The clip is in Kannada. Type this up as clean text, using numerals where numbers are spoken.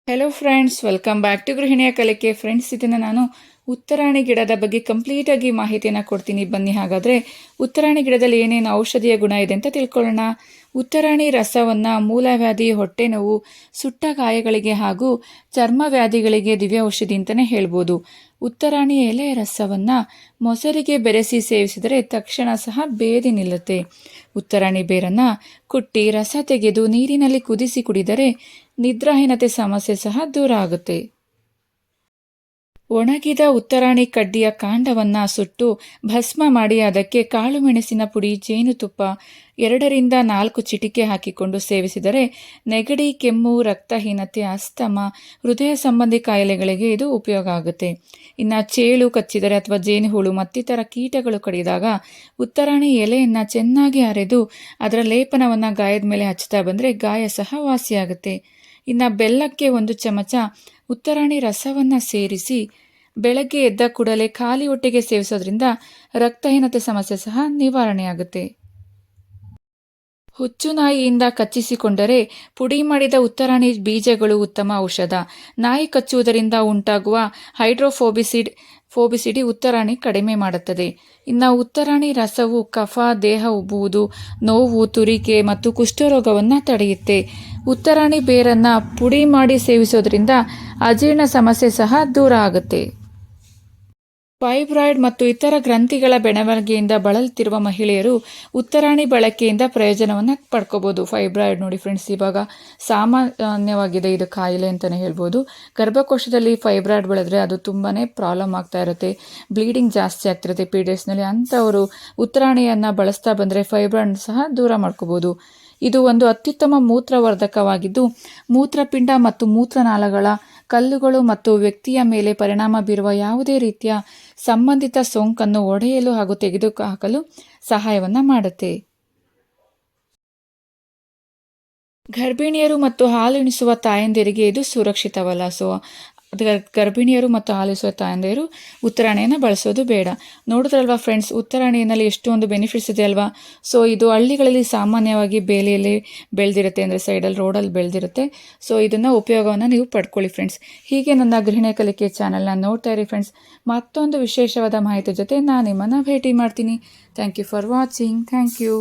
Hello friends, welcome back to ಗೃಹಿಣಿಯ ಕಲಿಕೆ. ಫ್ರೆಂಡ್ಸ್, ಇದನ್ನು ನಾನು ಉತ್ತರಾಣಿ ಗಿಡದ ಬಗ್ಗೆ ಕಂಪ್ಲೀಟಾಗಿ ಮಾಹಿತಿಯನ್ನು ಕೊಡ್ತೀನಿ. ಬನ್ನಿ ಹಾಗಾದರೆ ಉತ್ತರಾಣಿ ಗಿಡದಲ್ಲಿ ಏನೇನು ಔಷಧೀಯ ಗುಣ ಇದೆ ಅಂತ ತಿಳ್ಕೊಳ್ಳೋಣ. ಉತ್ತರಾಣಿ ರಸವನ್ನು ಮೂಲವ್ಯಾಧಿ, ಹೊಟ್ಟೆ ನೋವು, ಸುಟ್ಟ ಗಾಯಗಳಿಗೆ ಹಾಗೂ ಚರ್ಮ ವ್ಯಾಧಿಗಳಿಗೆ ದಿವ್ಯ ಔಷಧಿ ಅಂತಲೇ ಹೇಳ್ಬೋದು. ಉತ್ತರಾಣಿ ಎಲೆ ರಸವನ್ನು ಮೊಸರಿಗೆ ಬೆರೆಸಿ ಸೇವಿಸಿದರೆ ತಕ್ಷಣ ಸಹ ಬೇದಿ ನಿಲ್ಲುತ್ತೆ. ಉತ್ತರಾಣಿ ಬೇರನ್ನು ಕುಟ್ಟಿ ರಸ ತೆಗೆದು ನೀರಿನಲ್ಲಿ ಕುದಿಸಿ ಕುಡಿದರೆ ನಿದ್ರಾಹೀನತೆ ಸಮಸ್ಯೆ ಸಹ ದೂರ ಆಗುತ್ತೆ. ಒಣಗಿದ ಉತ್ತರಾಣಿ ಕಡ್ಡಿಯ ಕಾಂಡವನ್ನು ಸುಟ್ಟು ಭಸ್ಮ ಮಾಡಿ ಅದಕ್ಕೆ ಕಾಳು ಮೆಣಸಿನ ಪುಡಿ, ಜೇನುತುಪ್ಪ 2ರಿಂದ 4 ಚಿಟಿಕೆ ಹಾಕಿಕೊಂಡು ಸೇವಿಸಿದರೆ ನೆಗಡಿ, ಕೆಮ್ಮು, ರಕ್ತಹೀನತೆ, ಅಸ್ತಮ, ಹೃದಯ ಸಂಬಂಧಿ ಕಾಯಿಲೆಗಳಿಗೆ ಇದು ಉಪಯೋಗ ಆಗುತ್ತೆ. ಇನ್ನು ಚೇಳು ಕಚ್ಚಿದರೆ ಅಥವಾ ಜೇನುಹುಳು ಮತ್ತಿತರ ಕೀಟಗಳು ಕಡಿದಾಗ ಉತ್ತರಾಣಿ ಎಲೆಯನ್ನು ಚೆನ್ನಾಗಿ ಅರೆದು ಅದರ ಲೇಪನವನ್ನು ಗಾಯದ ಮೇಲೆ ಹಚ್ಚುತ್ತಾ ಬಂದರೆ ಗಾಯ ಸಹ ವಾಸಿಯಾಗುತ್ತೆ. ಇನ್ನು ಬೆಲ್ಲಕ್ಕೆ 1 ಚಮಚ ಉತ್ತರಾಣಿ ರಸವನ್ನು ಸೇರಿಸಿ ಬೆಳಗ್ಗೆ ಎದ್ದ ಕೂಡಲೇ ಖಾಲಿ ಹೊಟ್ಟೆಗೆ ಸೇವಿಸೋದ್ರಿಂದ ರಕ್ತಹೀನತೆ ಸಮಸ್ಯೆ ಸಹ ನಿವಾರಣೆಯಾಗುತ್ತೆ. ಹುಚ್ಚುನಾಯಿಯಿಂದ ಕಚ್ಚಿಸಿಕೊಂಡರೆ ಪುಡಿ ಮಾಡಿದ ಉತ್ತರಾಣಿ ಬೀಜಗಳು ಉತ್ತಮ ಔಷಧ. ನಾಯಿ ಕಚ್ಚುವುದರಿಂದ ಉಂಟಾಗುವ ಹೈಡ್ರೋಫೋಬಿಸಿಡಿ ಉತ್ತರಾಣಿ ಕಡಿಮೆ ಮಾಡುತ್ತದೆ. ಇನ್ನು ಉತ್ತರಾಣಿ ರಸವು ಕಫ, ದೇಹ ಉಬ್ಬುವುದು, ನೋವು, ತುರಿಕೆ ಮತ್ತು ಕುಷ್ಠರೋಗವನ್ನು ತಡೆಯುತ್ತೆ. ಉತ್ತರಾಣಿ ಬೇರನ್ನು ಪುಡಿ ಮಾಡಿ ಸೇವಿಸೋದ್ರಿಂದ ಅಜೀರ್ಣ ಸಮಸ್ಯೆ ಸಹ ದೂರ ಆಗುತ್ತೆ. ಫೈಬ್ರಾಯ್ಡ್ ಮತ್ತು ಇತರ ಗ್ರಂಥಿಗಳ ಬೆಳವಣಿಗೆಯಿಂದ ಬಳಲುತ್ತಿರುವ ಮಹಿಳೆಯರು ಉತ್ತರಾಣಿ ಬಳಕೆಯಿಂದ ಪ್ರಯೋಜನವನ್ನು ಪಡ್ಕೋಬೋದು. ಫೈಬ್ರಾಯ್ಡ್ ನೋಡಿ ಫ್ರೆಂಡ್ಸ್, ಇವಾಗ ಸಾಮಾನ್ಯವಾಗಿದೆ ಇದು ಕಾಯಿಲೆ ಅಂತಲೇ ಹೇಳ್ಬೋದು. ಗರ್ಭಕೋಶದಲ್ಲಿ ಫೈಬ್ರಾಯ್ಡ್ ಬೆಳೆದ್ರೆ ಅದು ತುಂಬಾ ಪ್ರಾಬ್ಲಮ್ ಆಗ್ತಾ ಇರುತ್ತೆ. ಬ್ಲೀಡಿಂಗ್ ಜಾಸ್ತಿ ಆಗ್ತಿರುತ್ತೆ ಪೀರಿಯಡ್ಸ್ನಲ್ಲಿ. ಅಂಥವರು ಉತ್ತರಾಣಿಯನ್ನು ಬಳಸ್ತಾ ಬಂದರೆ ಫೈಬ್ರಾಯ್ಡ್ ಸಹ ದೂರ ಮಾಡ್ಕೋಬೋದು. ಇದು ಒಂದು ಅತ್ಯುತ್ತಮ ಮೂತ್ರವರ್ಧಕವಾಗಿದ್ದು ಮೂತ್ರಪಿಂಡ ಮತ್ತು ಮೂತ್ರನಾಳಗಳ ಕಲ್ಲುಗಳು ಮತ್ತು ವ್ಯಕ್ತಿಯ ಮೇಲೆ ಪರಿಣಾಮ ಬೀರುವ ಯಾವುದೇ ರೀತಿಯ ಸಂಬಂಧಿತ ಸೋಂಕನ್ನು ಒಡೆಯಲು ಹಾಗೂ ತೆಗೆದುಹಾಕಲು ಸಹಾಯವನ್ನು ಮಾಡುತ್ತೆ. ಗರ್ಭಿಣಿಯರು ಮತ್ತು ಹಾಲುಣಿಸುವ ತಾಯಂದಿರಿಗೆ ಇದು ಸುರಕ್ಷಿತವಲ್ಲ. ಗರ್ಭಿಣಿಯರು ಮತ್ತು ಹಾಲಿಸುವ ತಾಯಂದಿರು ಉತ್ತರಾಣಿಯನ್ನು ಬಳಸೋದು ಬೇಡ. ನೋಡಿದ್ರಲ್ವಾ ಫ್ರೆಂಡ್ಸ್, ಉತ್ತರಾಣಿಯಲ್ಲಿ ಎಷ್ಟೊಂದು ಬೆನಿಫಿಟ್ಸ್ ಇದೆ ಅಲ್ವಾ. ಇದು ಹಳ್ಳಿಗಳಲ್ಲಿ ಸಾಮಾನ್ಯವಾಗಿ ಬೇಲಿಯಲ್ಲಿ ಬೆಳೆದಿರುತ್ತೆ, ಅಂದರೆ ಸೈಡಲ್ಲಿ ರೋಡಲ್ಲಿ ಬೆಳೆದಿರುತ್ತೆ. ಇದನ್ನು ಉಪಯೋಗವನ್ನು ನೀವು ಪಡ್ಕೊಳ್ಳಿ ಫ್ರೆಂಡ್ಸ್. ಹೀಗೆ ನನ್ನ ಗೃಹಿಣಿಯ ಕಲಿಕೆ ಚಾನಲ್ನ ನೋಡ್ತಾ ಇರಿ ಫ್ರೆಂಡ್ಸ್. ಮತ್ತೊಂದು ವಿಶೇಷವಾದ ಮಾಹಿತಿ ಜೊತೆ ನಾನು ನಿಮ್ಮನ್ನು ಭೇಟಿ ಮಾಡ್ತೀನಿ. Thank you for watching. Thank you.